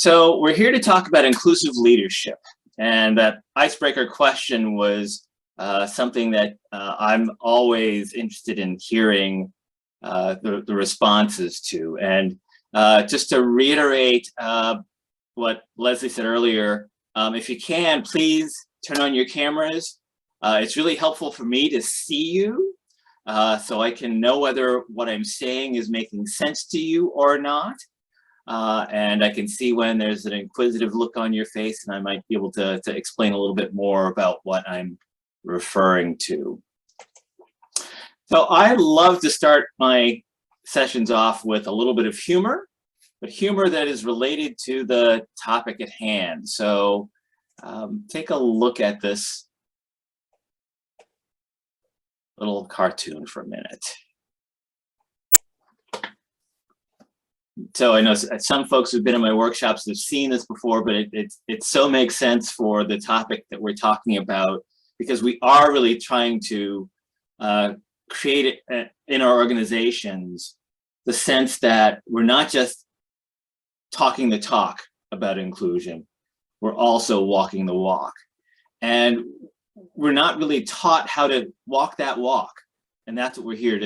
So we're here to talk about inclusive leadership, and that icebreaker question was something that I'm always interested in hearing the responses to. And just to reiterate what Leslie said earlier, if you can, please turn on your cameras. It's really helpful for me to see you so I can know whether what I'm saying is making sense to you or not. And I can see when there's an inquisitive look on your face, and I might be able to explain a little bit more about what I'm referring to. So I love to start my sessions off with a little bit of humor, but humor that is related to the topic at hand. So take a look at this little cartoon for a minute. So I know some folks who've been in my workshops have seen this before, but it so makes sense for the topic that we're talking about, because we are really trying to create it in our organizations the sense that we're not just talking the talk about inclusion, we're also walking the walk. And we're not really taught how to walk that walk. And that's what we're here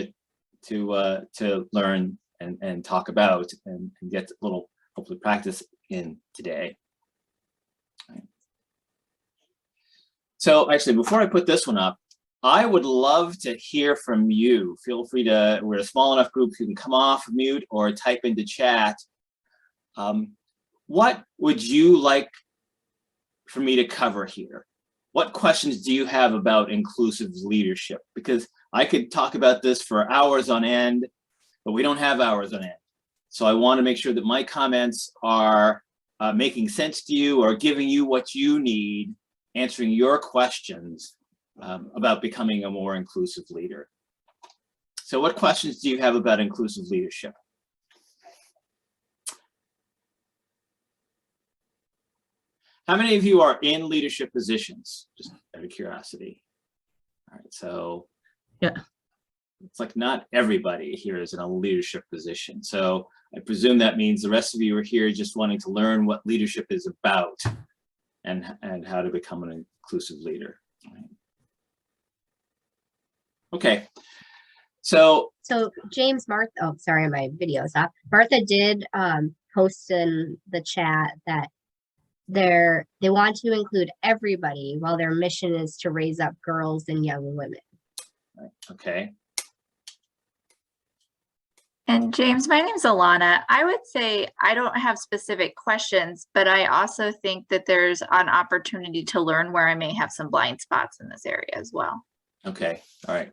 to learn and talk about and get a little, hopefully, practice in today. Right. So actually, before I put this one up, I would love to hear from you. Feel free to, we're a small enough group, you can come off mute or type into chat. What would you like for me to cover here? What questions do you have about inclusive leadership? Because I could talk about this for hours on end, but we don't have hours on end. So I want to make sure that my comments are making sense to you or giving you what you need, answering your questions about becoming a more inclusive leader. So what questions do you have about inclusive leadership? How many of you are in leadership positions? Just out of curiosity. All right, so yeah, it's like not everybody here is in a leadership position. So I presume that means the rest of you are here just wanting to learn what leadership is about and how to become an inclusive leader. Right. Okay, so James, Martha, oh, sorry, my video's off. Martha did post in the chat that they want to include everybody while their mission is to raise up girls and young women. Okay. And James, my name's Alana. I would say I don't have specific questions, but I also think that there's an opportunity to learn where I may have some blind spots in this area as well. Okay, all right.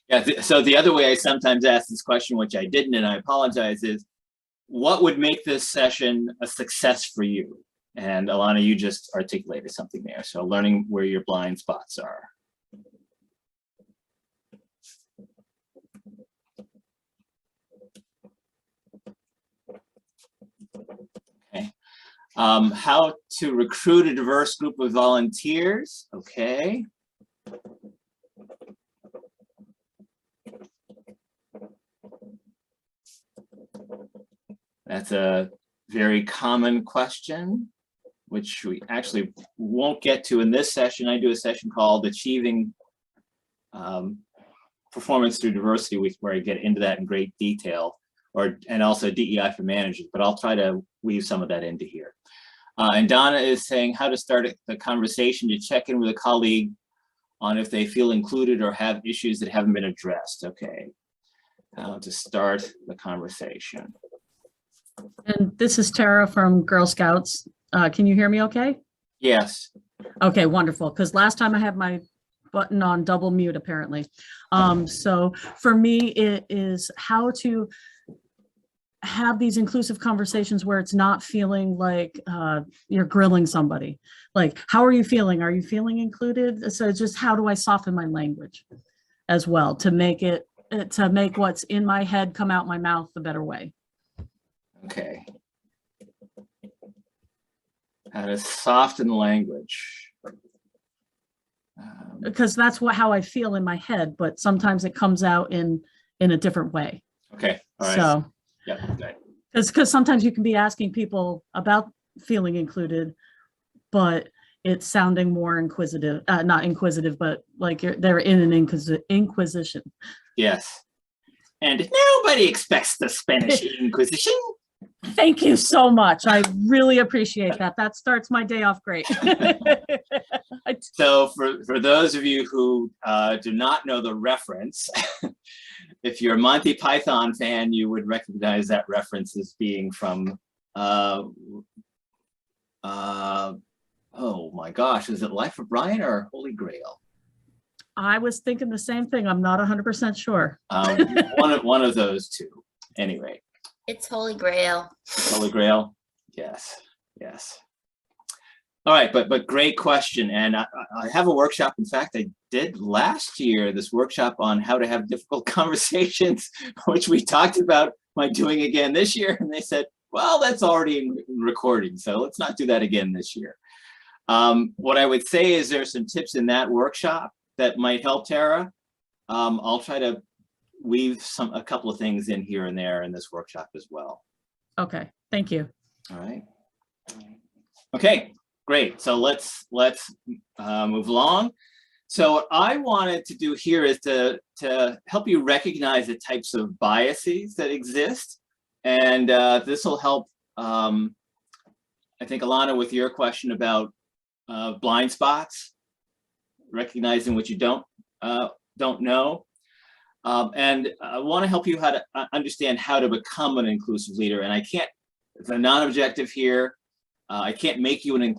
Yeah, so the other way I sometimes ask this question, which I didn't, and I apologize, is what would make this session a success for you? And Alana, you just articulated something there. So learning where your blind spots are. Okay. How to recruit a diverse group of volunteers. Okay. That's a very common question, which we actually won't get to in this session. I do a session called Achieving Performance Through Diversity, where I get into that in great detail, and also DEI for managers, but I'll try to weave some of that into here. And Donna is saying how to start the conversation to check in with a colleague on if they feel included or have issues that haven't been addressed. Okay, how to start the conversation. And this is Tara from Girl Scouts. Can you hear me okay? Yes. Okay, wonderful. Because last time I had my button on double mute, apparently. So for me, it is how to have these inclusive conversations where it's not feeling like you're grilling somebody. Like, how are you feeling? Are you feeling included? So just how do I soften my language as well to make what's in my head come out my mouth the better way. Okay. How to soften language. Because that's how I feel in my head, but sometimes it comes out in a different way. Okay. All right. So yeah. Okay. Because sometimes you can be asking people about feeling included, but it's sounding more inquisitive, not inquisitive, but like they're in an inquisition. Yes. And nobody expects the Spanish Inquisition. Thank you so much. I really appreciate that. That starts my day off great. So for those of you who do not know the reference, if you're a Monty Python fan, you would recognize that reference as being from, oh my gosh, is it Life of Brian or Holy Grail? I was thinking the same thing. I'm not 100% sure. One of those two. Anyway. It's Holy Grail. Holy Grail. Yes. Yes. All right, but great question. And I have a workshop. In fact, I did last year this workshop on how to have difficult conversations, which we talked about my doing again this year. And they said, well, that's already in recording, so let's not do that again this year. What I would say is there's some tips in that workshop that might help Tara. I'll try to weave a couple of things in here and there in this workshop as well. Okay, thank you. All right. Okay, great. So let's move along. So what I wanted to do here is to help you recognize the types of biases that exist. And this will help, I think, Alana, with your question about blind spots, recognizing what you don't know. And I want to help you how to understand how to become an inclusive leader. And I can't, it's a non-objective here. I can't make you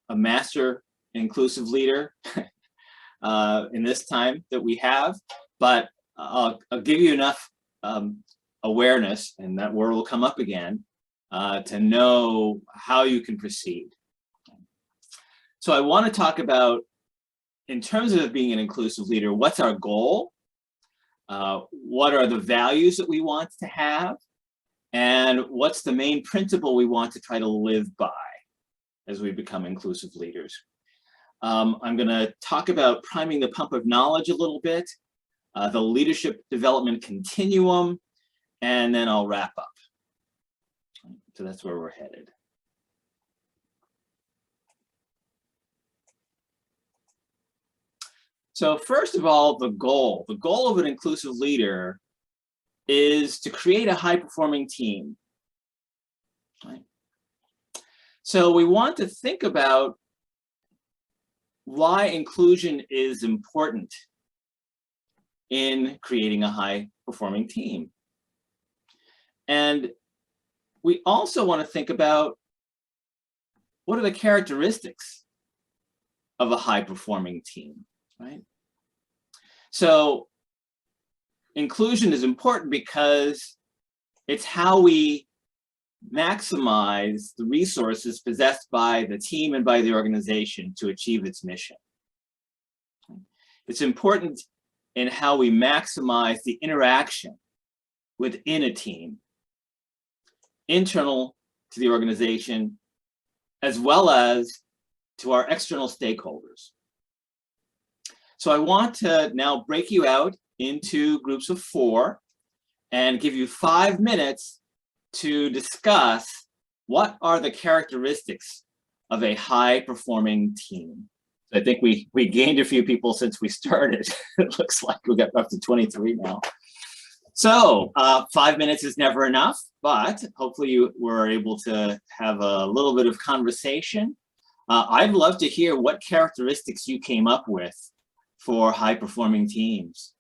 a master inclusive leader in this time that we have, but I'll give you enough awareness, and that word will come up again, to know how you can proceed. So I want to talk about, in terms of being an inclusive leader, what's our goal? What are the values that we want to have? And what's the main principle we want to try to live by as we become inclusive leaders? I'm going to talk about priming the pump of knowledge a little bit, the leadership development continuum, and then I'll wrap up. So that's where we're headed. So first of all, the goal of an inclusive leader is to create a high-performing team. Right? So we want to think about why inclusion is important in creating a high-performing team. And we also want to think about what are the characteristics of a high-performing team, right? So inclusion is important because it's how we maximize the resources possessed by the team and by the organization to achieve its mission. It's important in how we maximize the interaction within a team, internal to the organization, as well as to our external stakeholders. So I want to now break you out into groups of 4 and give you 5 minutes to discuss what are the characteristics of a high-performing team. So I think we gained a few people since we started. It looks like we got up to 23 now. So 5 minutes is never enough, but hopefully you were able to have a little bit of conversation. I'd love to hear what characteristics you came up with for high-performing teams.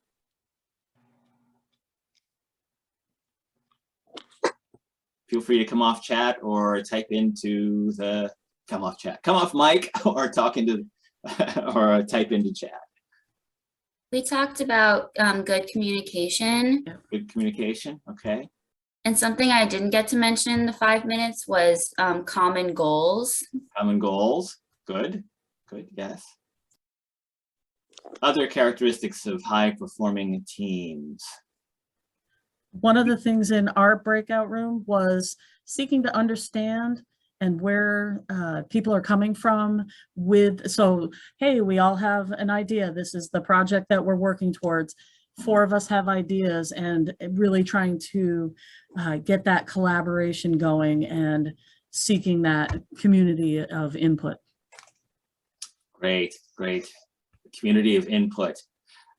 Feel free to come off chat or type into the, come off mic or talk into, or type into chat. We talked about good communication. Good communication, okay. And something I didn't get to mention in the 5 minutes was common goals. Common goals, good, yes. Other characteristics of high-performing teams. One of the things in our breakout room was seeking to understand and where people are coming from with, so, hey, we all have an idea. This is the project that we're working towards. 4 of us have ideas, and really trying to get that collaboration going and seeking that community of input. Great, great. Community of input.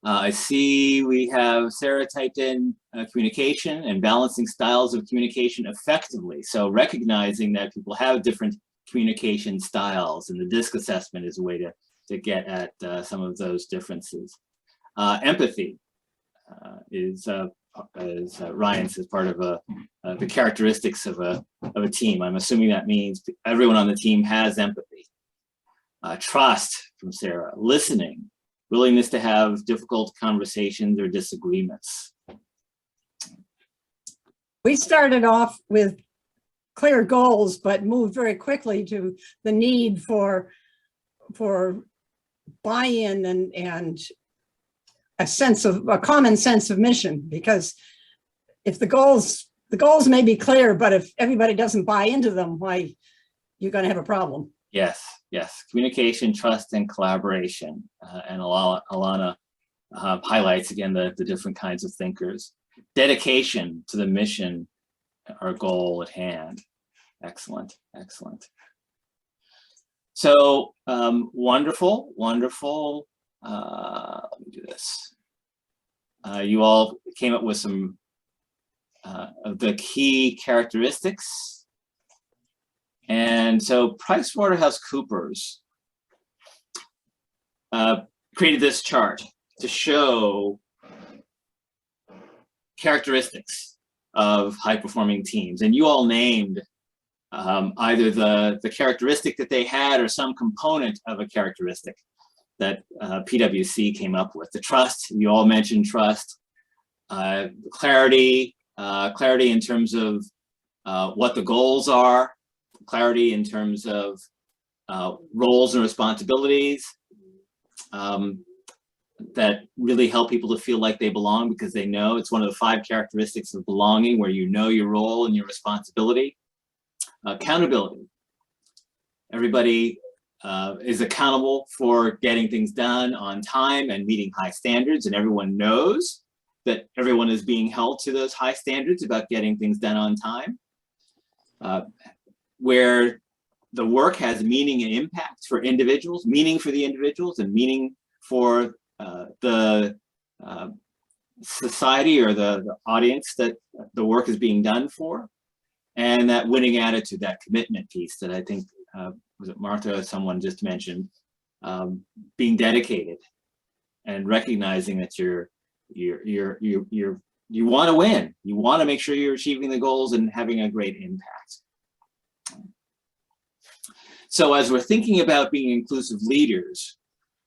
I see we have Sarah typed in communication and balancing styles of communication effectively. So recognizing that people have different communication styles, and the DISC assessment is a way to get at some of those differences. Empathy is as Ryan says, part of the characteristics of a team. I'm assuming that means everyone on the team has empathy. Trust from Sarah, listening, willingness to have difficult conversations or disagreements. We started off with clear goals, but moved very quickly to the need for buy-in and a common sense of mission, because if the goals may be clear, but if everybody doesn't buy into them, why, you're going to have a problem. Yes, yes. Communication, trust, and collaboration. And Alana highlights again the different kinds of thinkers. Dedication to the mission, our goal at hand. Excellent, excellent. So wonderful, wonderful. Let me do this. You all came up with some of the key characteristics. And so PricewaterhouseCoopers created this chart to show characteristics of high-performing teams. And you all named either the characteristic that they had or some component of a characteristic that PwC came up with. The trust, you all mentioned trust. Clarity, clarity in terms of what the goals are. Clarity in terms of roles and responsibilities that really help people to feel like they belong, because they know it's one of the 5 characteristics of belonging, where you know your role and your responsibility. Accountability. Everybody is accountable for getting things done on time and meeting high standards, and everyone knows that everyone is being held to those high standards about getting things done on time. Where the work has meaning and impact for individuals, meaning for the individuals, and meaning for the society or the audience that the work is being done for. And that winning attitude, that commitment piece that I think, was it Martha, someone just mentioned, being dedicated and recognizing that you want to win. You want to make sure you're achieving the goals and having a great impact. So as we're thinking about being inclusive leaders,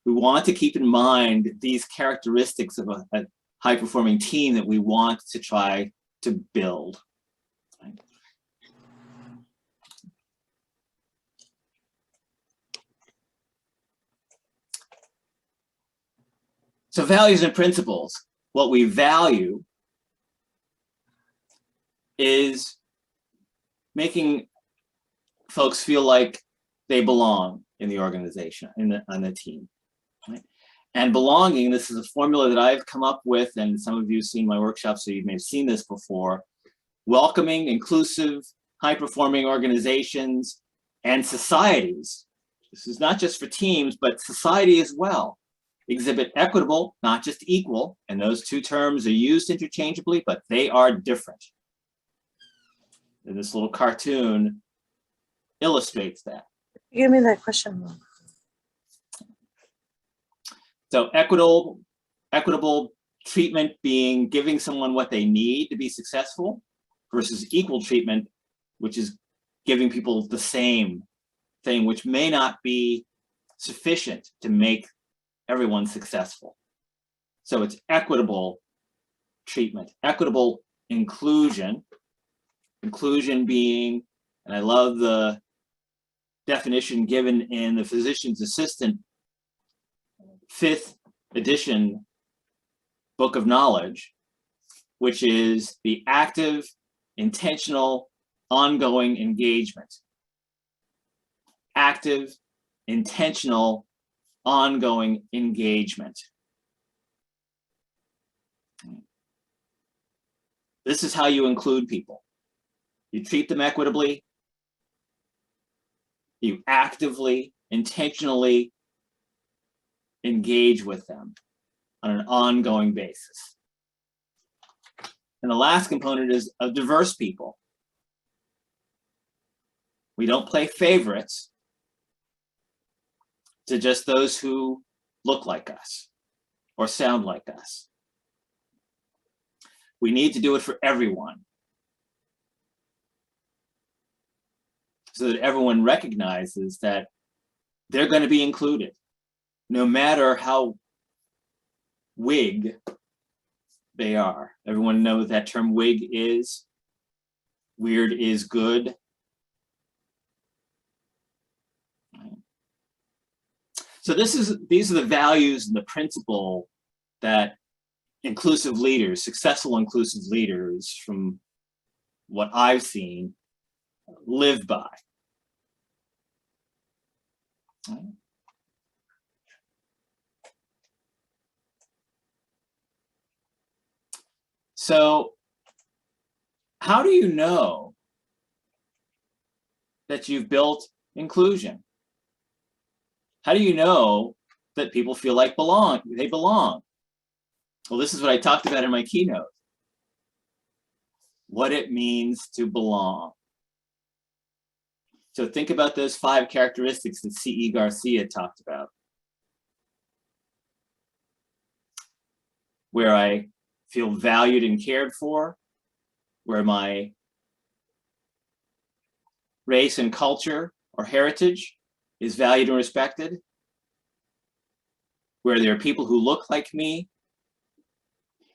we want to keep in mind these characteristics of a high-performing team that we want to try to build. So values and principles. What we value is making folks feel like they belong in the organization, on the team. Right? And belonging, this is a formula that I've come up with, and some of you have seen my workshop, so you may have seen this before. Welcoming, inclusive, high-performing organizations and societies. This is not just for teams, but society as well. Exhibit equitable, not just equal, and those 2 terms are used interchangeably, but they are different. And this little cartoon illustrates that. Give me that question. So equitable treatment being giving someone what they need to be successful, versus equal treatment, which is giving people the same thing, which may not be sufficient to make everyone successful. So it's equitable treatment, equitable inclusion, inclusion being, and I love the definition given in the Physician's Assistant 5th edition book of knowledge, which is the active, intentional, ongoing engagement. Active, intentional, ongoing engagement. This is how you include people. You treat them equitably. You actively, intentionally engage with them on an ongoing basis. And the last component is of diverse people. We don't play favorites to just those who look like us or sound like us. We need to do it for everyone, so that everyone recognizes that they're going to be included, no matter how wig they are. Everyone knows that term wig is. Weird is good. So these are the values and the principle that inclusive leaders, successful inclusive leaders, from what I've seen, live by. So how do you know that you've built inclusion? How do you know that people feel like they belong? Well, this is what I talked about in my keynote. What it means to belong. So think about those 5 characteristics that C.E. Garcia talked about, where I feel valued and cared for, where my race and culture or heritage is valued and respected, where there are people who look like me,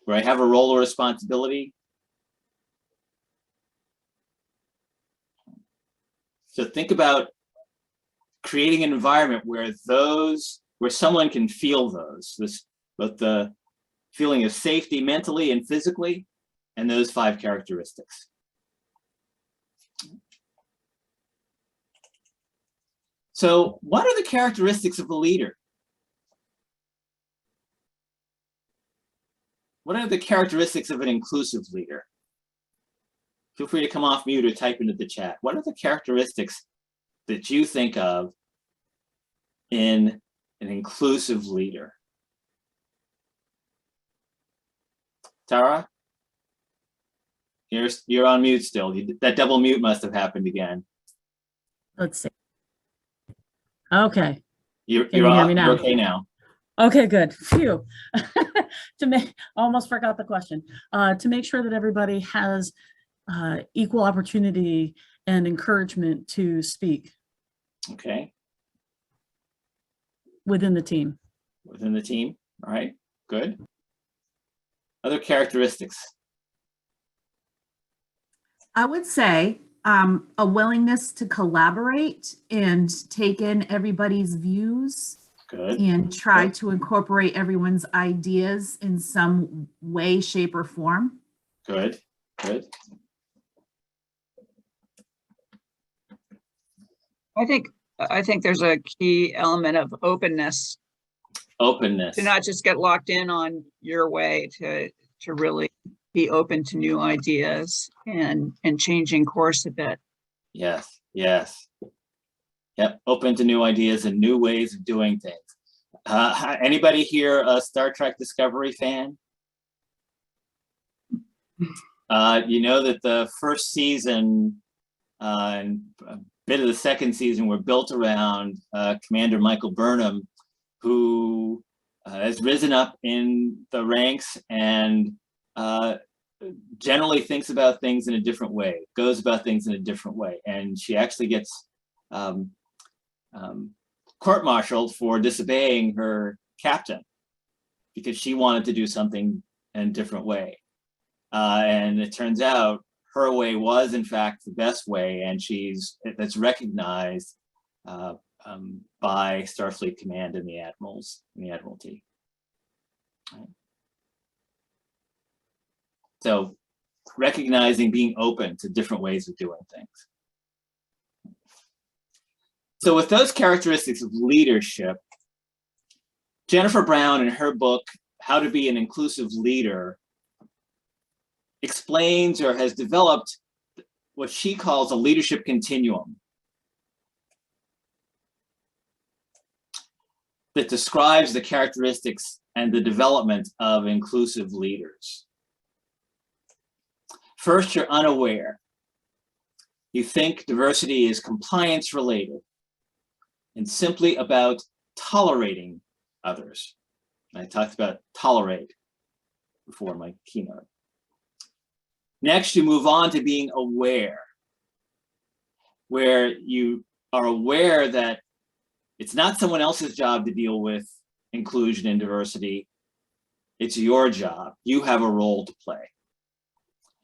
where I have a role or responsibility. So think about creating an environment where someone can feel both the feeling of safety mentally and physically, and those 5 characteristics. So what are the characteristics of a leader? What are the characteristics of an inclusive leader? Feel free to come off mute or type into the chat. What are the characteristics that you think of in an inclusive leader? Tara? You're on mute still. That double mute must have happened again. Let's see. Okay. You're Can you hear me on. now? You're okay now. Okay, good. Phew. Almost forgot the question. To make sure that everybody has equal opportunity and encouragement to speak Okay. within the team. Within the team. All right. Good. Other characteristics. I would say a willingness to collaborate and take in everybody's views Good. and try to incorporate everyone's ideas in some way, shape, or form. Good. Good. I think there's a key element of openness, Openness. to not just get locked in on your way, to really be open to new ideas and changing course a bit. Yes. Yes. Yep. Open to new ideas and new ways of doing things. Anybody here a Star Trek Discovery fan? You know that the first season and a bit of the second season were built around Commander Michael Burnham, who has risen up in the ranks and generally thinks about things in a different way, goes about things in a different way. And she actually gets court-martialed for disobeying her captain because she wanted to do something in a different way. And it turns out her way was in fact the best way, and that's recognized by Starfleet Command and the admirals and the Admiralty. Right. So recognizing, being open to different ways of doing things. So with those characteristics of leadership, Jennifer Brown in her book, How to Be an Inclusive Leader, explains or has developed what she calls a leadership continuum that describes the characteristics and the development of inclusive leaders. First, you're unaware. You think diversity is compliance related and simply about tolerating others. I talked about tolerate before in my keynote. Next, you move on to being aware, where you are aware that it's not someone else's job to deal with inclusion and diversity. It's your job. You have a role to play.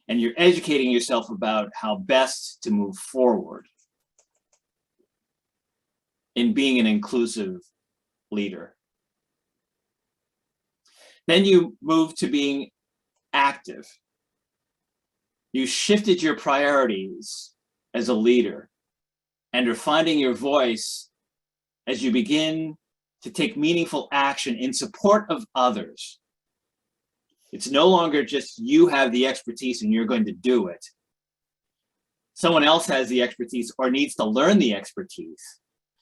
And you're educating yourself about how best to move forward in being an inclusive leader. Then you move to being active. You shifted your priorities as a leader and are finding your voice as you begin to take meaningful action in support of others. It's no longer just you have the expertise and you're going to do it. Someone else has the expertise or needs to learn the expertise,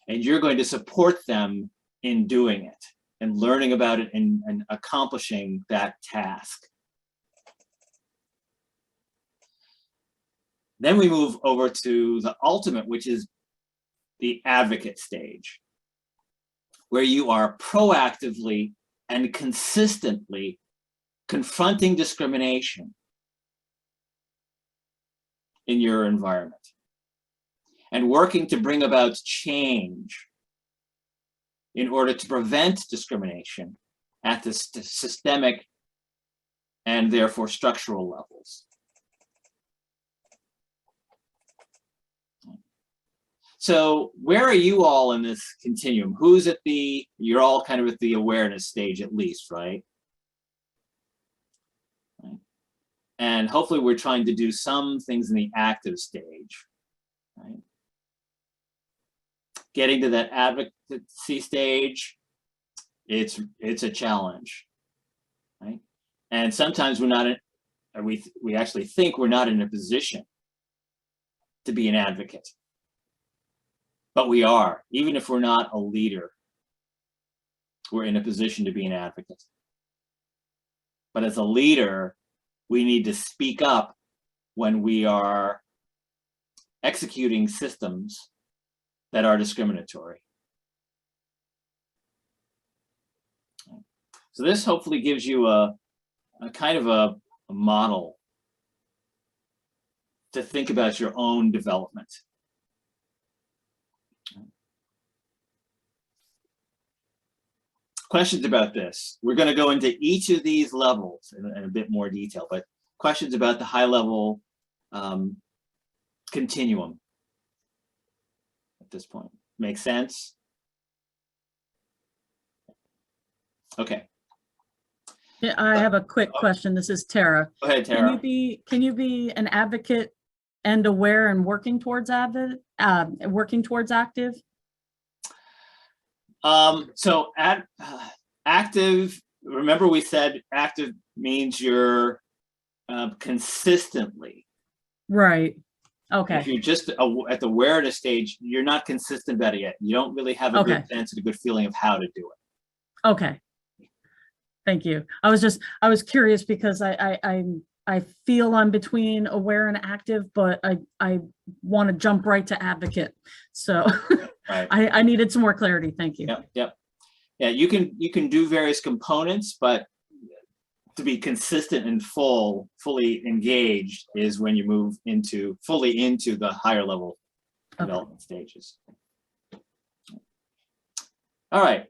and you're going to support them in doing it and learning about it and accomplishing that task. Then we move over to the ultimate, which is the advocate stage, where you are proactively and consistently confronting discrimination in your environment and working to bring about change in order to prevent discrimination at the systemic and therefore structural levels. So where are you all in this continuum? Who's at the, you're all kind of at the awareness stage at least, right? And hopefully we're trying to do some things in the active stage, right? Getting to that advocacy stage, it's a challenge, right? And sometimes we're not, we actually think we're not in a position to be an advocate. But we are, even if we're not a leader, we're in a position to be an advocate. But as a leader, we need to speak up when we are executing systems that are discriminatory. So this hopefully gives you a kind of a model to think about your own development. Questions about this? We're going to go into each of these levels in a bit more detail, but questions about the high level continuum at this point. Make sense? Okay. Yeah, I have a quick question. This is Tara. Go ahead, Tara. Can you be an advocate and aware and working towards active? So active, remember we said active means you're consistently. Right. Okay. If you're just at the awareness stage, you're not consistent about it yet. You don't really have a good sense and a good feeling of how to do it. Okay. Thank you. I was curious because I feel I'm between aware and active, but I want to jump right to advocate. So right. I needed some more clarity. Thank you. Yep. Yeah, you can do various components, but to be consistent and fully engaged is when you move fully into the higher level development stages. All right.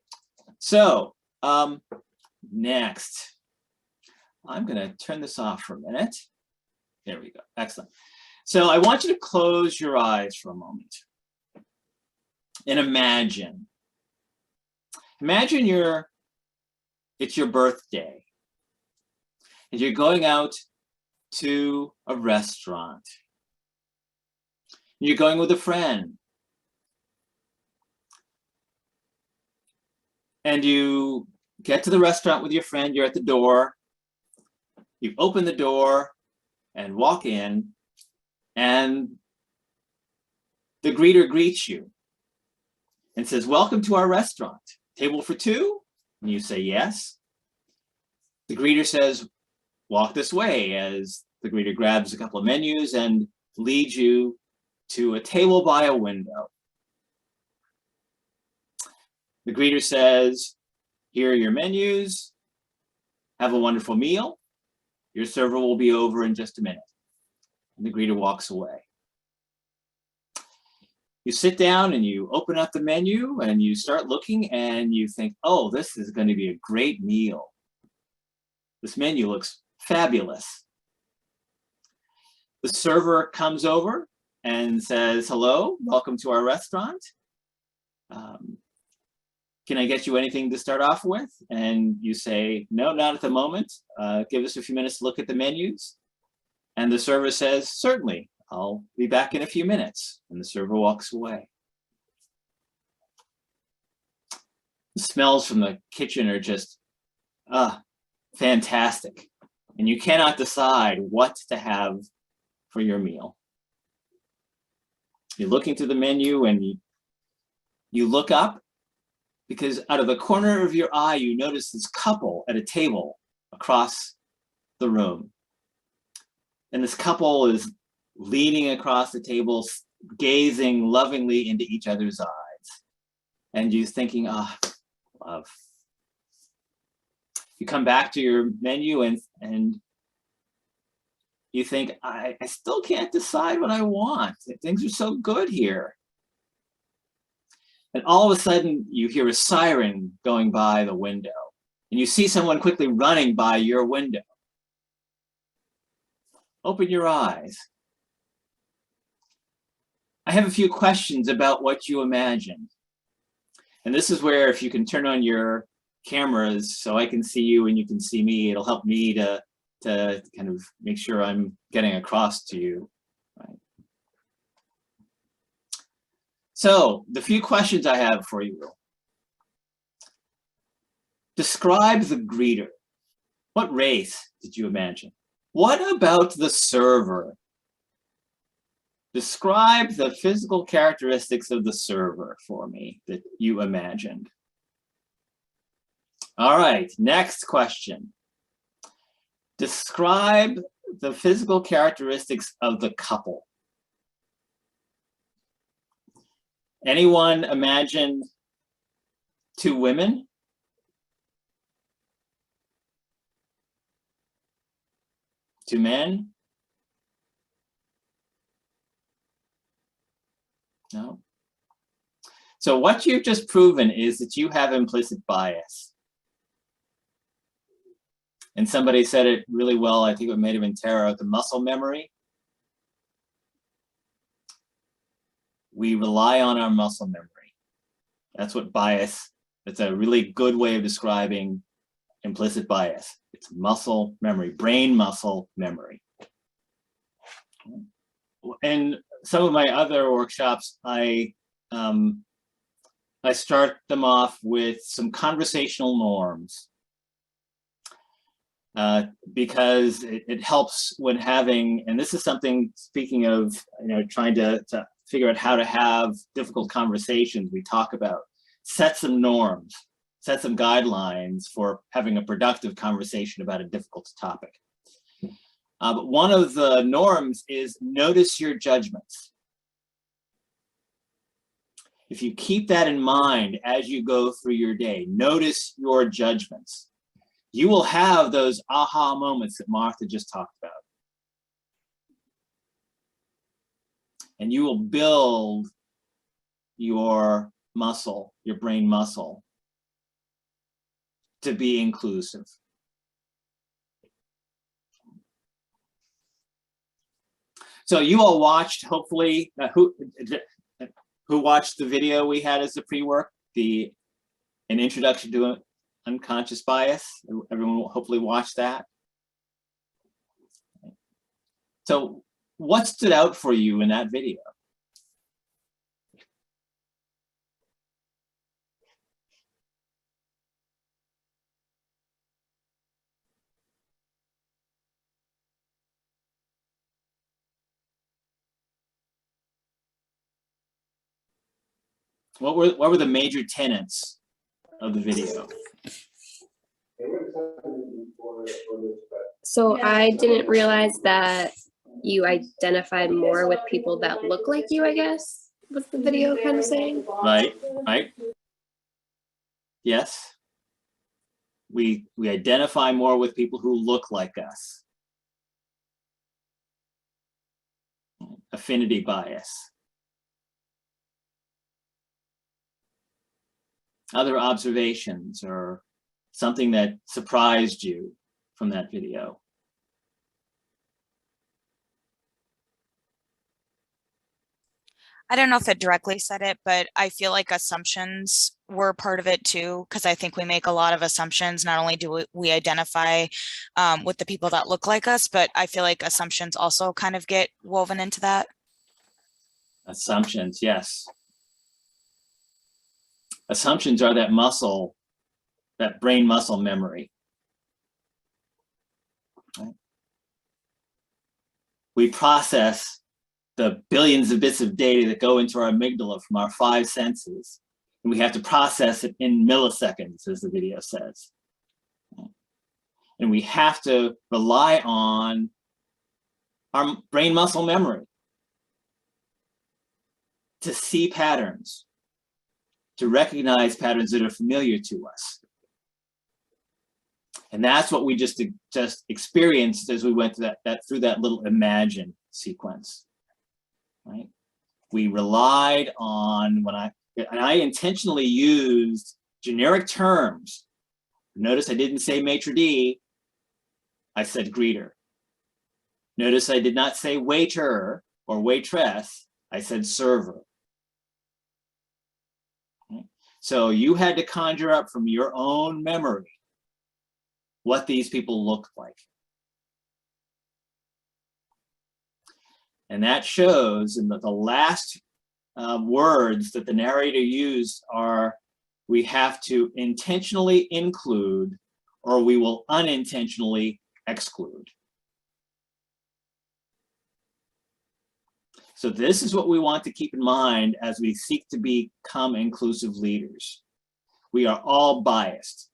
So next, I'm going to turn this off for a minute. There we go. Excellent. So I want you to close your eyes for a moment and imagine. Imagine it's your birthday and you're going out to a restaurant. You're going with a friend. And you get to the restaurant with your friend, you're at the door. You open the door and walk in, and the greeter greets you and says, "Welcome to our restaurant. Table for two?" And you say, "Yes." The greeter says, "Walk this way," as the greeter grabs a couple of menus and leads you to a table by a window. The greeter says, "Here are your menus. Have a wonderful meal. Your server will be over in just a minute." And the greeter walks away. You sit down and you open up the menu and you start looking and you think, "Oh, this is going to be a great meal. This menu looks fabulous." The server comes over and says, "Hello, welcome to our restaurant. Can I get you anything to start off with?" And you say, "No, not at the moment. Give us a few minutes to look at the menus." And the server says, "Certainly, I'll be back in a few minutes." And the server walks away. The smells from the kitchen are just fantastic. And you cannot decide what to have for your meal. You're looking through the menu and you look up, because out of the corner of your eye, you notice this couple at a table across the room. And this couple is leaning across the table, gazing lovingly into each other's eyes. And you're thinking, "Ah, love." You come back to your menu and you think, I still can't decide what I want. Things are so good here. And all of a sudden, you hear a siren going by the window, and you see someone quickly running by your window. Open your eyes. I have a few questions about what you imagined. And this is where, if you can turn on your cameras so I can see you and you can see me, it'll help me to kind of make sure I'm getting across to you. Right. So the few questions I have for you. Describe the greeter. What race did you imagine? What about the server? Describe the physical characteristics of the server for me that you imagined. All right, next question. Describe the physical characteristics of the couple. Anyone imagine two women? Two men? No. So what you've just proven is that you have implicit bias. And somebody said it really well, I think it may have been Tara, the muscle memory. We rely on our muscle memory. That's what bias, that's a really good way of describing implicit bias. It's muscle memory, brain muscle memory. In some of my other workshops, I start them off with some conversational norms. Because it helps when having, and this is something, speaking of, trying to figure out how to have difficult conversations, we talk about set some norms, set some guidelines for having a productive conversation about a difficult topic. But one of the norms is notice your judgments. If you keep that in mind as you go through your day, notice your judgments. You will have those aha moments that Martha just talked about. And you will build your muscle, your brain muscle, to be inclusive. So you all watched, hopefully, who watched the video we had as the pre-work, an introduction to unconscious bias? Everyone will hopefully watch that. So what stood out for you in that video? What were the major tenets of the video? So I didn't realize that you identified more with people that look like you, I guess, was the video kind of saying. Right, right. Yes. We identify more with people who look like us. Affinity bias. Other observations or something that surprised you from that video? I don't know if it directly said it, but I feel like assumptions were part of it too, because I think we make a lot of assumptions. Not only do we identify with the people that look like us, but I feel like assumptions also kind of get woven into that. Assumptions, yes. Assumptions are that muscle, that brain muscle memory. Right? We process the billions of bits of data that go into our amygdala from our 5 senses, and we have to process it in milliseconds, as the video says. And we have to rely on our brain muscle memory to see patterns, to recognize patterns that are familiar to us. And that's what we just experienced as we went through that little imagine sequence. Right? We relied on, and I intentionally used generic terms. Notice I didn't say maitre d', I said greeter. Notice I did not say waiter or waitress, I said server. Okay? So you had to conjure up from your own memory what these people look like. And that shows in the last words that the narrator used are, we have to intentionally include or we will unintentionally exclude. So this is what we want to keep in mind as we seek to become inclusive leaders. We are all biased.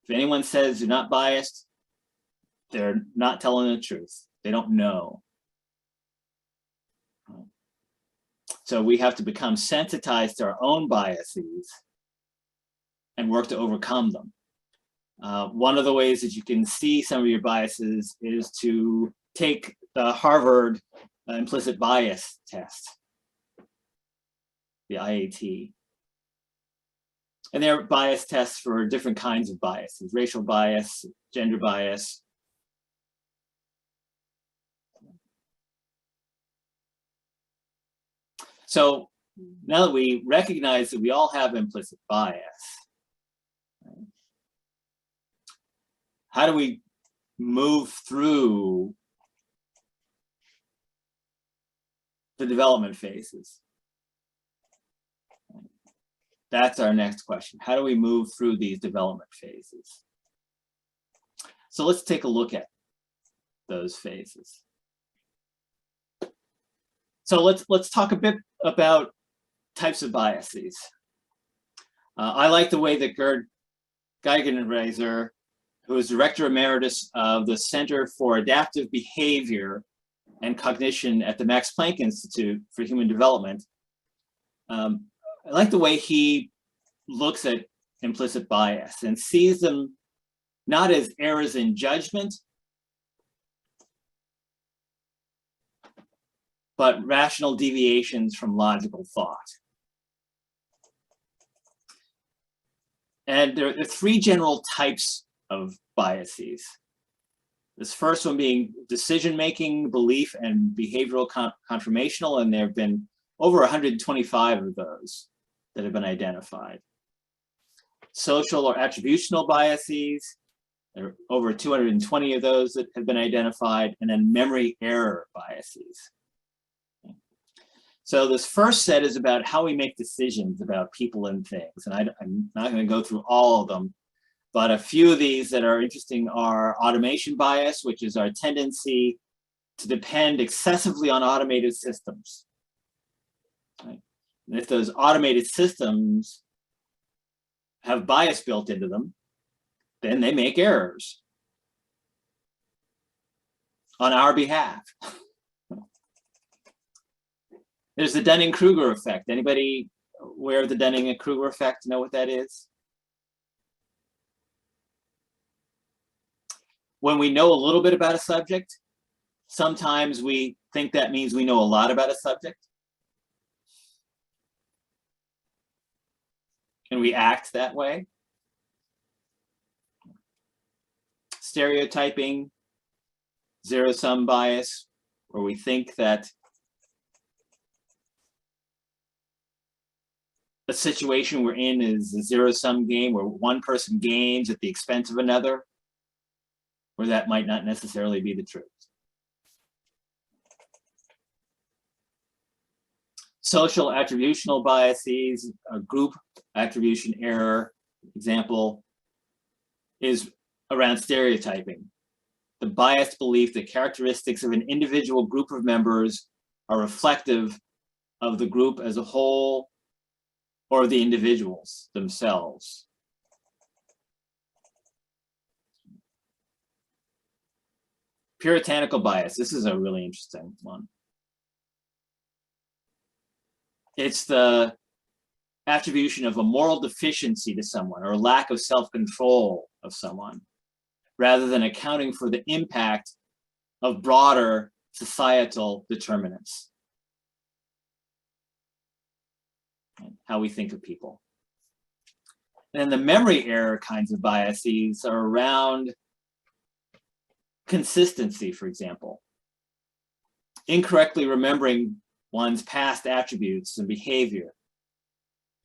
If anyone says they're not biased, they're not telling the truth. They don't know. So we have to become sensitized to our own biases and work to overcome them. One of the ways that you can see some of your biases is to take the Harvard implicit bias test, the IAT. And there are bias tests for different kinds of biases, racial bias, gender bias. So now that we recognize that we all have implicit bias, how do we move through the development phases? That's our next question. How do we move through these development phases? So let's take a look at those phases. So let's talk a bit about types of biases. I like the way that Gerd Geigenreiser, who is Director Emeritus of the Center for Adaptive Behavior and Cognition at the Max Planck Institute for Human Development, I like the way he looks at implicit bias and sees them not as errors in judgment, but rational deviations from logical thought. And there are 3 general types of biases. This first one being decision-making, belief, and behavioral confirmational, and there have been over 125 of those that have been identified. Social or attributional biases, there are over 220 of those that have been identified, and then memory error biases. So this first set is about how we make decisions about people and things. And I'm not going to go through all of them, but a few of these that are interesting are automation bias, which is our tendency to depend excessively on automated systems. Right? And if those automated systems have bias built into them, then they make errors on our behalf. There's the Dunning-Kruger effect. Anybody aware of the Dunning-Kruger effect? Know what that is? When we know a little bit about a subject, sometimes we think that means we know a lot about a subject. And we act that way. Stereotyping, zero-sum bias, where we think that a situation we're in is a zero-sum game where one person gains at the expense of another, where that might not necessarily be the truth. Social attributional biases, a group attribution error example is around stereotyping. The biased belief that characteristics of an individual group of members are reflective of the group as a whole or the individuals themselves. Puritanical bias, this is a really interesting one. It's the attribution of a moral deficiency to someone or lack of self-control of someone, rather than accounting for the impact of broader societal determinants. How we think of people. And the memory error kinds of biases are around consistency, for example. Incorrectly remembering one's past attributes and behavior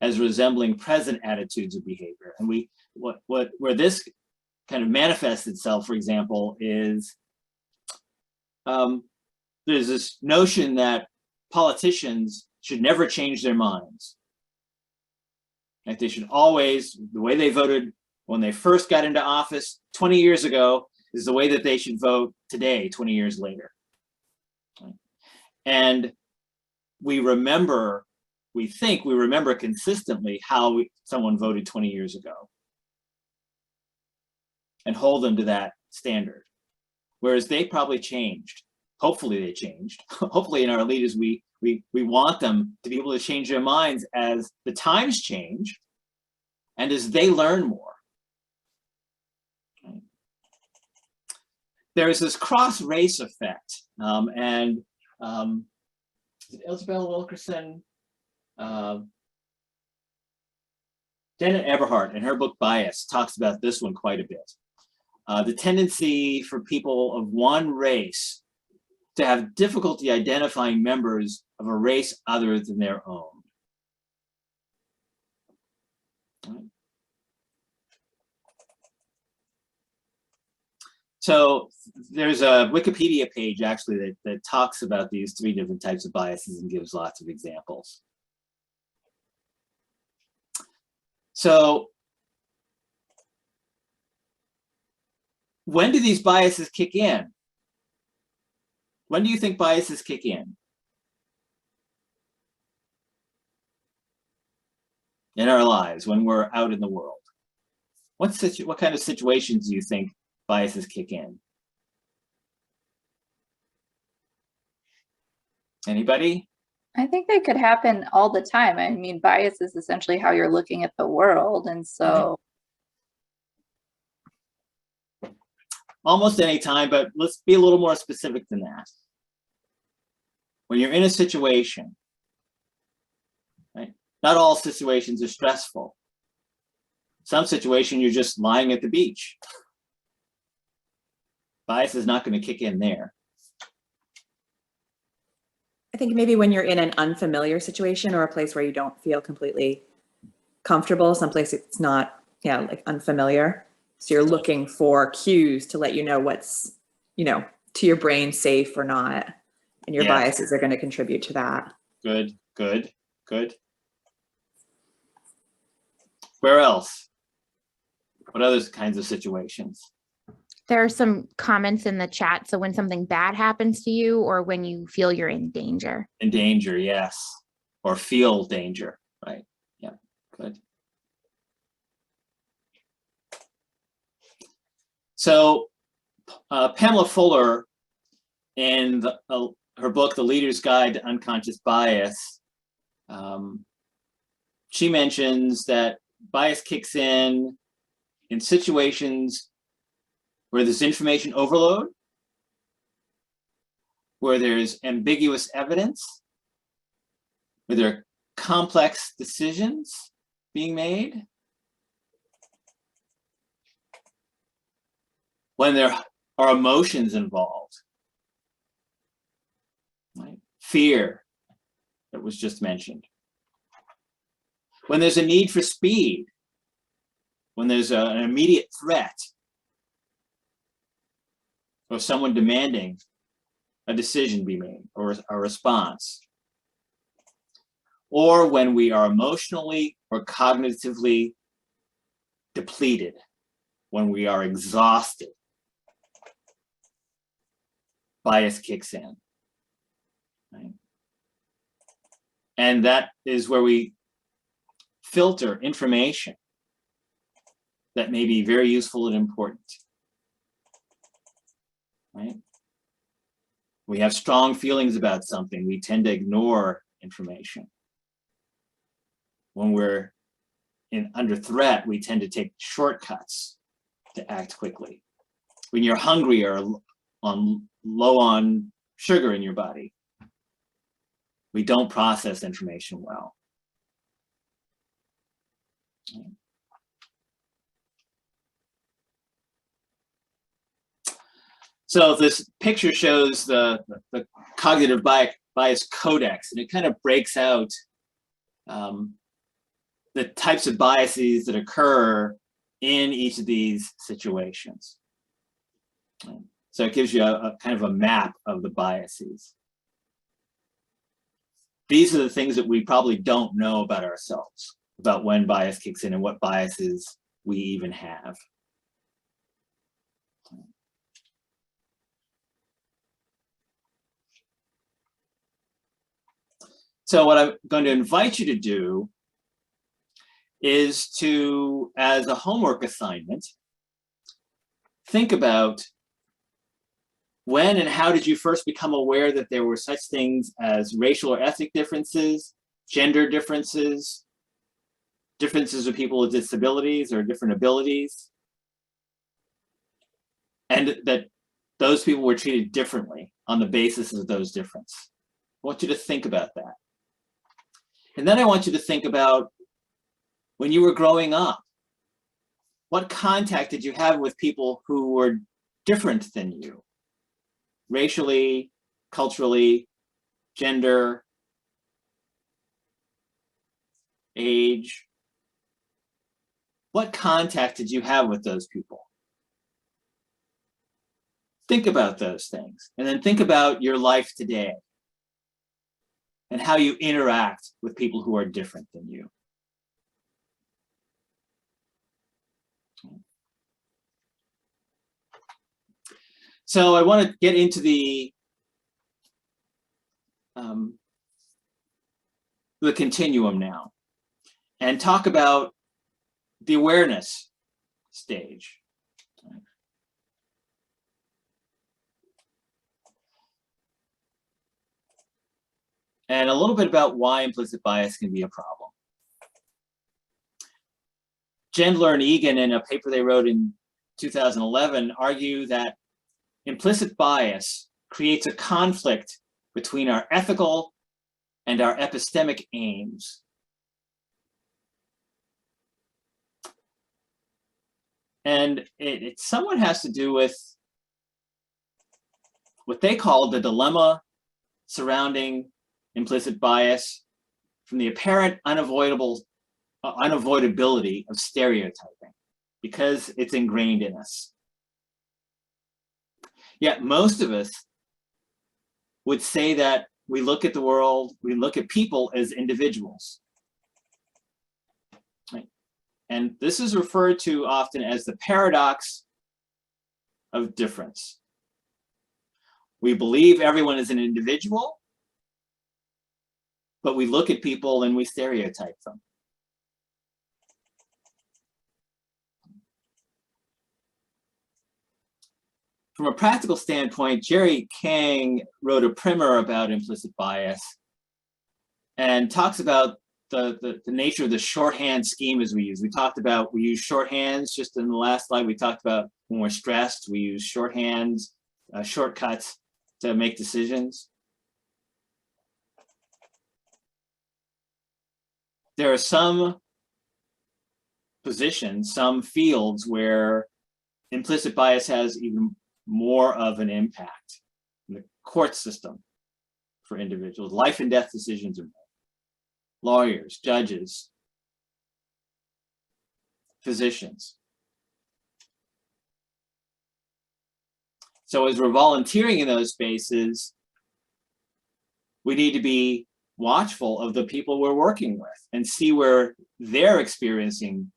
as resembling present attitudes of behavior. And where this kind of manifests itself, for example, is there's this notion that politicians should never change their minds. Like they should always, the way they voted when they first got into office 20 years ago is the way that they should vote today, 20 years later. And we think we remember consistently how someone voted 20 years ago and hold them to that standard. Whereas they probably changed. Hopefully they changed. Hopefully in our leaders, we want them to be able to change their minds as the times change and as they learn more. Okay. There's this cross-race effect. Isabel Wilkerson, Janet Eberhardt in her book Bias talks about this one quite a bit. The tendency for people of one race to have difficulty identifying members of a race other than their own. Right. So there's a Wikipedia page actually that talks about these three different types of biases and gives lots of examples. So when do these biases kick in? When do you think biases kick in? In our lives, when we're out in the world. What kind of situations do you think biases kick in? Anybody? I think they could happen all the time. I mean, bias is essentially how you're looking at the world. And so. Almost any time, but let's be a little more specific than that. When you're in a situation, right? Not all situations are stressful. Some situation you're just lying at the beach. Bias is not going to kick in there. I think maybe when you're in an unfamiliar situation or a place where you don't feel completely comfortable, someplace it's not, like unfamiliar. So you're looking for cues to let you know what's, to your brain safe or not. And your biases are going to contribute to that. Good, good, good. Where else? What other kinds of situations? There are some comments in the chat. So when something bad happens to you or when you feel you're in danger. In danger, yes. or feel danger, right? Yeah, good. So Pamela Fuller, in her book, The Leader's Guide to Unconscious Bias, she mentions that bias kicks in situations where there's information overload, where there's ambiguous evidence, where there are complex decisions being made, when there are emotions involved, right? Fear that was just mentioned. When there's a need for speed, when there's an immediate threat, or someone demanding a decision be made or a response, or when we are emotionally or cognitively depleted, when we are exhausted, bias kicks in, right? And that is where we filter information that may be very useful and important, right? We have strong feelings about something, we tend to ignore information. When we're under threat, we tend to take shortcuts to act quickly. When you're hungry or low on sugar in your body, we don't process information well. So this picture shows the cognitive bias codex, and it kind of breaks out the types of biases that occur in each of these situations. So it gives you a kind of a map of the biases. These are the things that we probably don't know about ourselves, about when bias kicks in and what biases we even have. So what I'm going to invite you to do is to, as a homework assignment, think about when and how did you first become aware that there were such things as racial or ethnic differences, gender differences, differences of people with disabilities or different abilities, and that those people were treated differently on the basis of those differences. I want you to think about that. And then I want you to think about when you were growing up, what contact did you have with people who were different than you? Racially, culturally, gender, age. What contact did you have with those people? Think about those things, and then think about your life today and how you interact with people who are different than you. So I want to get into the continuum now and talk about the awareness stage. And a little bit about why implicit bias can be a problem. Gendler and Egan, in a paper they wrote in 2011, argue that implicit bias creates a conflict between our ethical and our epistemic aims. And it somewhat has to do with what they call the dilemma surrounding implicit bias from the apparent unavoidability of stereotyping, because it's ingrained in us. Yet most of us would say that we look at the world, we look at people as individuals. Right? And this is referred to often as the paradox of difference. We believe everyone is an individual, but we look at people and we stereotype them. From a practical standpoint, Jerry Kang wrote a primer about implicit bias and talks about the nature of the shorthand schemas we use. We use shorthands just in the last slide. We talked about when we're stressed, we use shorthands, shortcuts to make decisions. There are some positions, some fields where implicit bias has even more of an impact. In the court system for individuals, life and death decisions are made. Lawyers, judges, physicians. So as we're volunteering in those spaces, we need to be watchful of the people we're working with and see where they're experiencing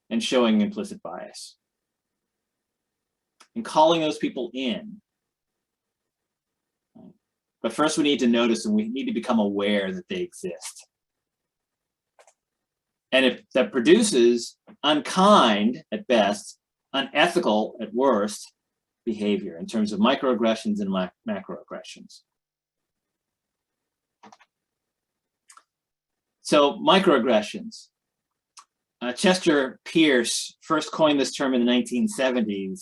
and showing implicit bias. And calling those people in. But first we need to notice and we need to become aware that they exist. And if that produces unkind at best, unethical at worst behavior in terms of microaggressions and macroaggressions. So microaggressions. Chester Pierce first coined this term in the 1970s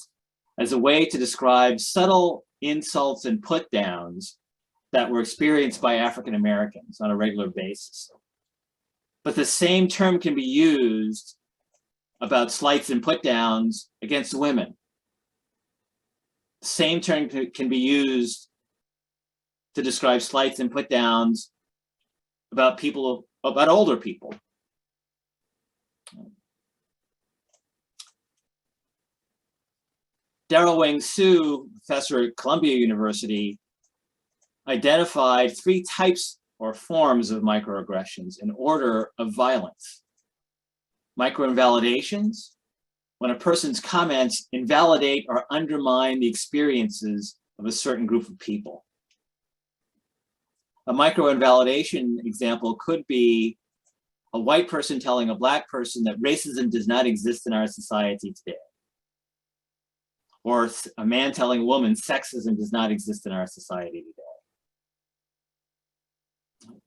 as a way to describe subtle insults and put downs that were experienced by African Americans on a regular basis. But the same term can be used about slights and put downs against women. The same term can be used to describe slights and put downs about older people. Daryl Wang Su, professor at Columbia University, identified 3 types or forms of microaggressions in order of violence. Microinvalidations, when a person's comments invalidate or undermine the experiences of a certain group of people. A microinvalidation example could be a white person telling a black person that racism does not exist in our society today. Or a man telling a woman sexism does not exist in our society today.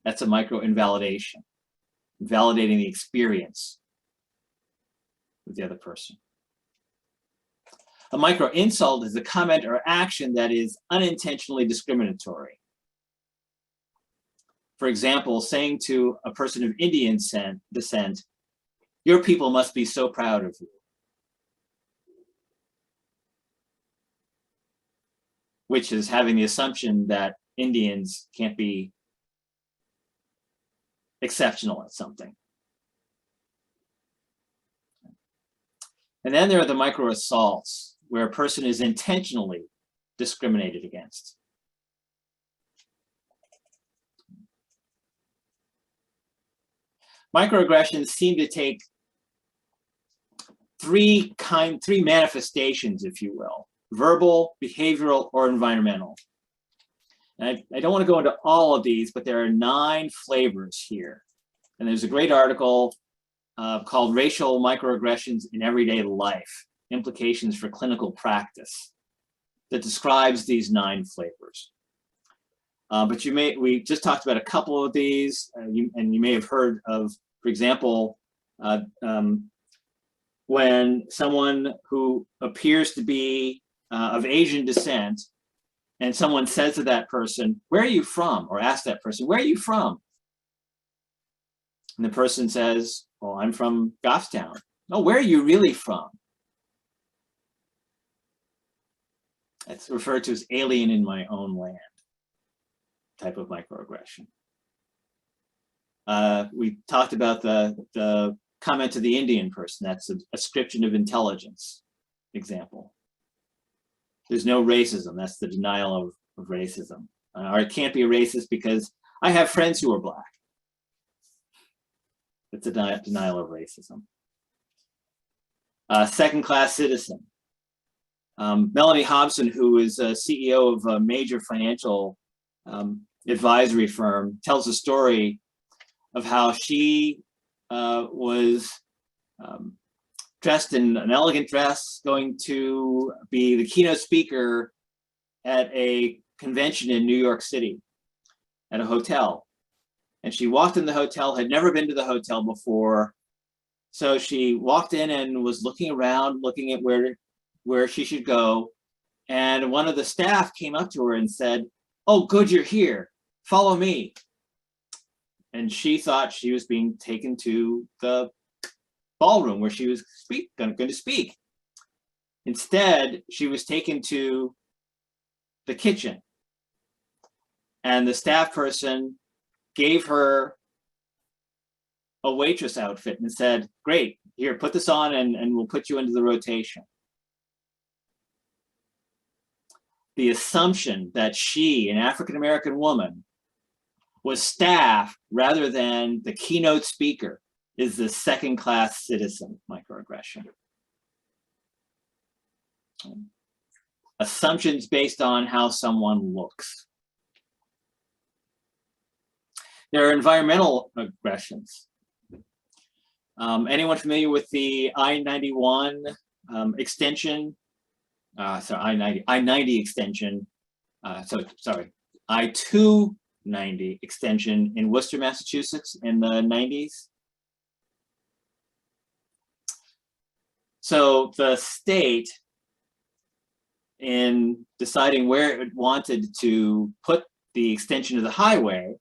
That's a microinvalidation, validating the experience of the other person. A microinsult is a comment or action that is unintentionally discriminatory. For example, saying to a person of Indian descent, "Your people must be so proud of you." Which is having the assumption that Indians can't be exceptional at something. And then there are the micro assaults, where a person is intentionally discriminated against. Microaggressions seem to take three manifestations, if you will: verbal, behavioral, or environmental. And I don't want to go into all of these, but there are 9 flavors here. And there's a great article called Racial Microaggressions in Everyday Life, Implications for Clinical Practice, that describes these 9 flavors. But we just talked about a couple of these, and you may have heard of, for example, when someone who appears to be of Asian descent, and someone says to that person, "Where are you from?" or asks that person, "Where are you from?" And the person says, "Well, I'm from Goffstown." "Oh, where are you really from?" It's referred to as alien in my own land type of microaggression. We talked about the comment to the Indian person. That's a ascription of intelligence example. There's no racism. That's the denial of racism. Or it can't be racist because I have friends who are Black. It's a denial of racism. Second-class citizen. Melanie Hobson, who is a CEO of a major financial advisory firm, tells a story of how she was dressed in an elegant dress, going to be the keynote speaker at a convention in New York City at a hotel. And she walked in the hotel, had never been to the hotel before. So she walked in and was looking around, looking at where she should go. And one of the staff came up to her and said, "Oh, good, you're here. Follow me." And she thought she was being taken to the ballroom where she was going to speak. Instead, she was taken to the kitchen. And the staff person gave her a waitress outfit and said, "Great, here, put this on and we'll put you into the rotation." The assumption that she, an African-American woman, was staff rather than the keynote speaker is the second-class citizen microaggression. Assumptions based on how someone looks. There are environmental aggressions. Anyone familiar with the I-91 extension? I-90 extension. I-290 extension in Worcester, Massachusetts in the 90s. So the state, in deciding where it wanted to put the extension of the highway,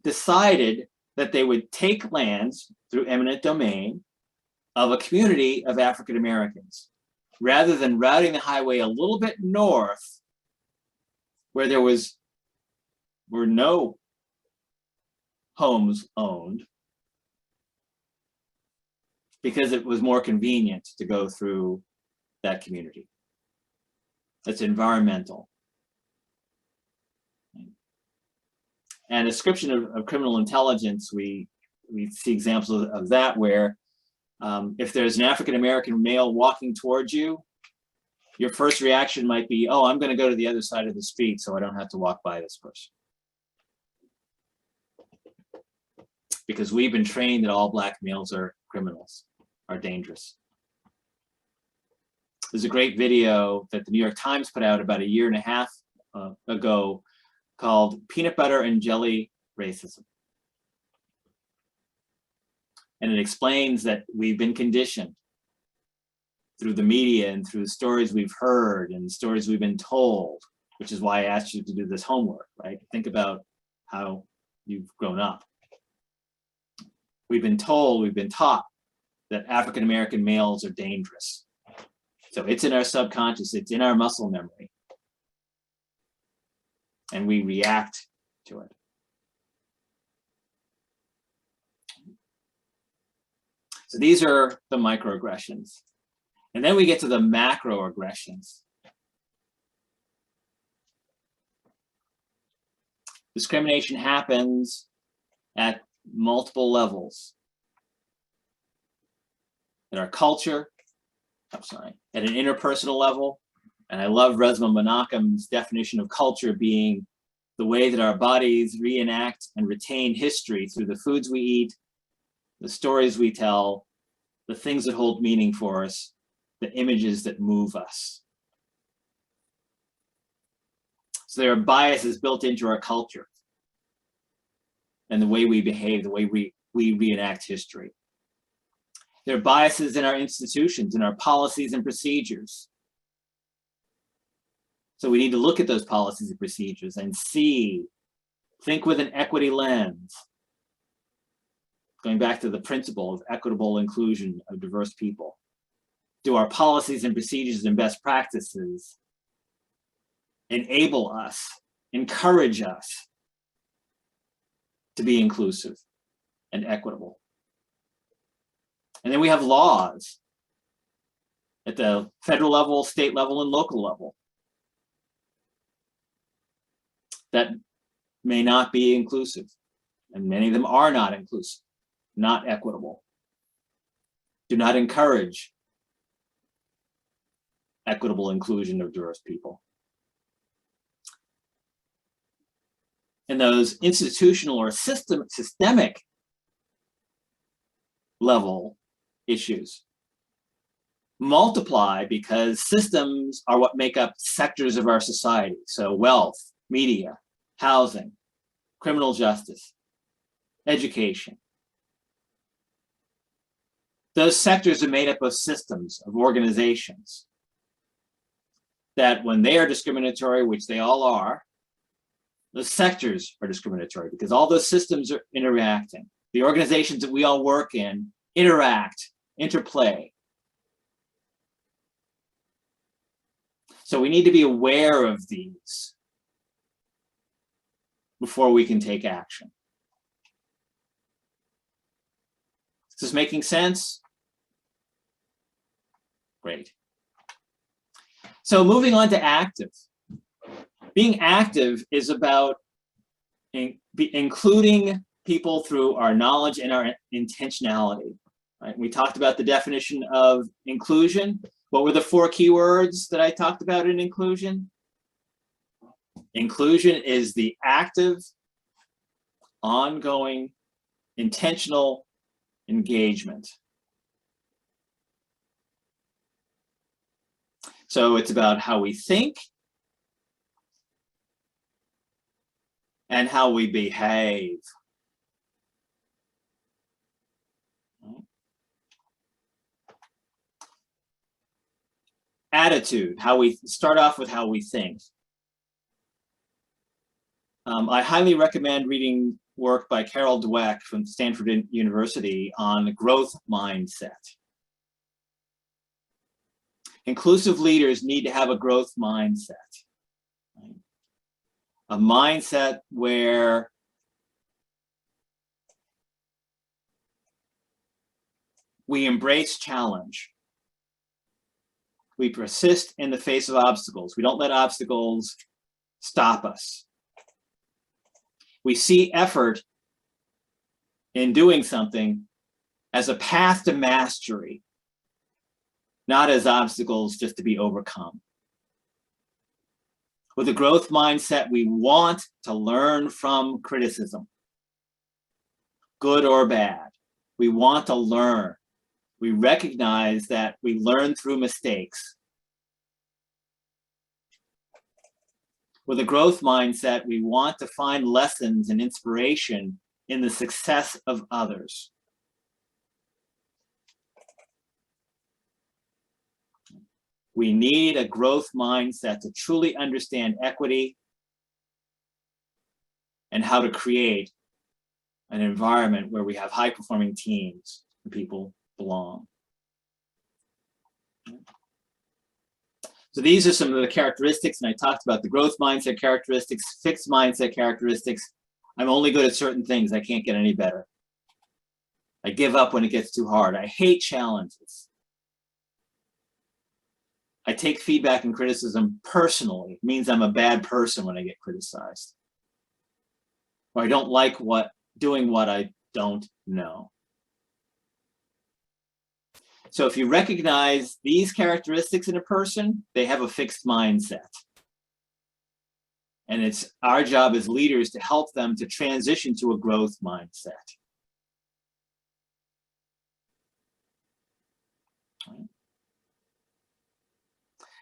decided that they would take lands through eminent domain of a community of African Americans, rather than routing the highway a little bit north where there were no homes owned, because it was more convenient to go through that community. That's environmental. And description of criminal intelligence, we see examples of that where if there's an African-American male walking towards you, your first reaction might be, "Oh, I'm going to go to the other side of the street so I don't have to walk by this person." Because we've been trained that all Black males are criminals, are dangerous. There's a great video that the New York Times put out about a year and a half ago called "Peanut Butter and Jelly Racism." And it explains that we've been conditioned through the media and through the stories we've heard and the stories we've been told, which is why I asked you to do this homework, right? Think about how you've grown up. We've been told, we've been taught that African-American males are dangerous. So it's in our subconscious, it's in our muscle memory. And we react to it. So these are the microaggressions. And then we get to the macroaggressions. Discrimination happens at multiple levels. In our culture, at an interpersonal level. And I love Resmaa Menakem's definition of culture being the way that our bodies reenact and retain history through the foods we eat, the stories we tell, the things that hold meaning for us, the images that move us. So there are biases built into our culture and the way we behave, the way we reenact history. There are biases in our institutions, in our policies and procedures. So we need to look at those policies and procedures and think with an equity lens. Going back to the principle of equitable inclusion of diverse people. Do our policies and procedures and best practices enable us, encourage us to be inclusive and equitable? And then we have laws at the federal level, state level, and local level that may not be inclusive. And many of them are not inclusive, not equitable, do not encourage equitable inclusion of diverse people. and those institutional or systemic level issues multiply because systems are what make up sectors of our society. So wealth, media, housing, criminal justice, education. Those sectors are made up of systems, of organizations, that when they are discriminatory, which they all are, the sectors are discriminatory because all those systems are interacting. The organizations that we all work in interact, interplay. So we need to be aware of these before we can take action. Is this making sense? Great. So moving on to active. Being active is about including people through our knowledge and our intentionality. Right? We talked about the definition of inclusion. What were the 4 keywords that I talked about in inclusion? Inclusion is the active, ongoing, intentional engagement. So it's about how we think and how we behave. Attitude, how we start off with how we think. I highly recommend reading work by Carol Dweck from Stanford University on growth mindset. Inclusive leaders need to have a growth mindset. Right? A mindset where we embrace challenge. We persist in the face of obstacles. We don't let obstacles stop us. We see effort in doing something as a path to mastery, not as obstacles just to be overcome. With a growth mindset, we want to learn from criticism, good or bad. We want to learn. We recognize that we learn through mistakes. With a growth mindset, we want to find lessons and inspiration in the success of others. We need a growth mindset to truly understand equity and how to create an environment where we have high-performing teams and people belong. So these are some of the characteristics, and I talked about the growth mindset characteristics, fixed mindset characteristics. I'm only good at certain things. I can't get any better. I give up when it gets too hard. I hate challenges. I take feedback and criticism personally. It means I'm a bad person when I get criticized. Or I don't like doing what I don't know. So if you recognize these characteristics in a person, they have a fixed mindset. And it's our job as leaders to help them to transition to a growth mindset.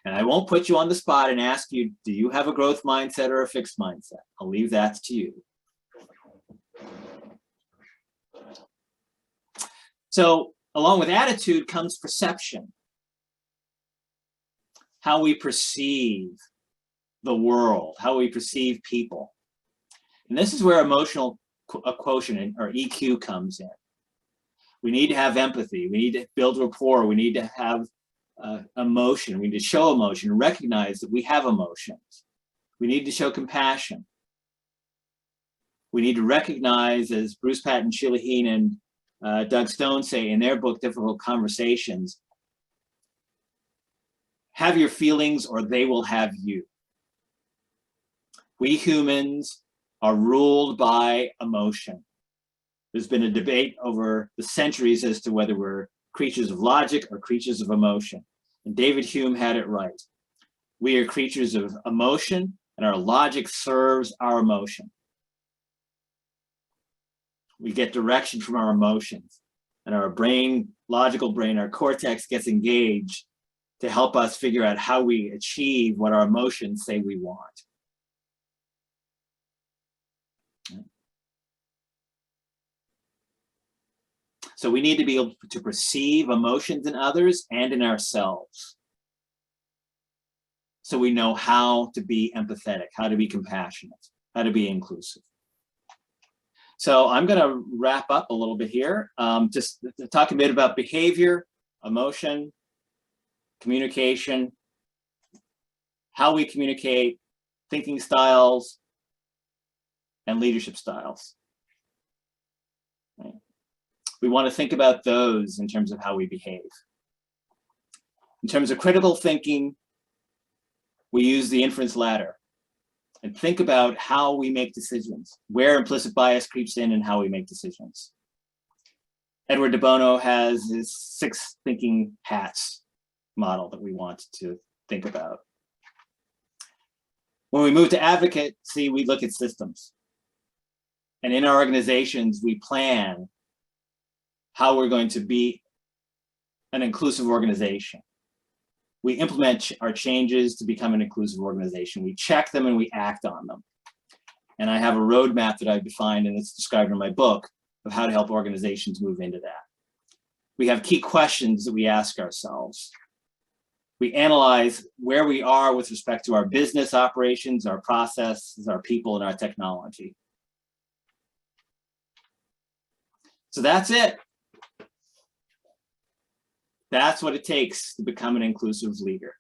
And I won't put you on the spot and ask you, do you have a growth mindset or a fixed mindset? I'll leave that to you. So along with attitude comes perception. How we perceive the world, how we perceive people. And this is where emotional quotient or EQ comes in. We need to have empathy. We need to build rapport. We need to have emotion. We need to show emotion and recognize that we have emotions. We need to show compassion. We need to recognize, as Bruce Patton, Sheila Heen, and Doug Stone say in their book, Difficult Conversations, have your feelings or they will have you. We humans are ruled by emotion. There's been a debate over the centuries as to whether we're creatures of logic or creatures of emotion. And David Hume had it right. We are creatures of emotion, and our logic serves our emotion. We get direction from our emotions, and our brain, logical brain, our cortex gets engaged to help us figure out how we achieve what our emotions say we want. So we need to be able to perceive emotions in others and in ourselves. So we know how to be empathetic, how to be compassionate, how to be inclusive. So I'm going to wrap up a little bit here, just to talk a bit about behavior, emotion, communication, how we communicate, thinking styles, and leadership styles. Right. We want to think about those in terms of how we behave. In terms of critical thinking, we use the inference ladder and think about how we make decisions, where implicit bias creeps in and how we make decisions. Edward de Bono has his 6 thinking hats model that we want to think about. When we move to advocacy, we look at systems. And in our organizations, we plan how we're going to be an inclusive organization. We implement our changes to become an inclusive organization. We check them and we act on them. And I have a roadmap that I've defined, and it's described in my book, of how to help organizations move into that. We have key questions that we ask ourselves. We analyze where we are with respect to our business operations, our processes, our people, and our technology. So that's it. That's what it takes to become an inclusive leader.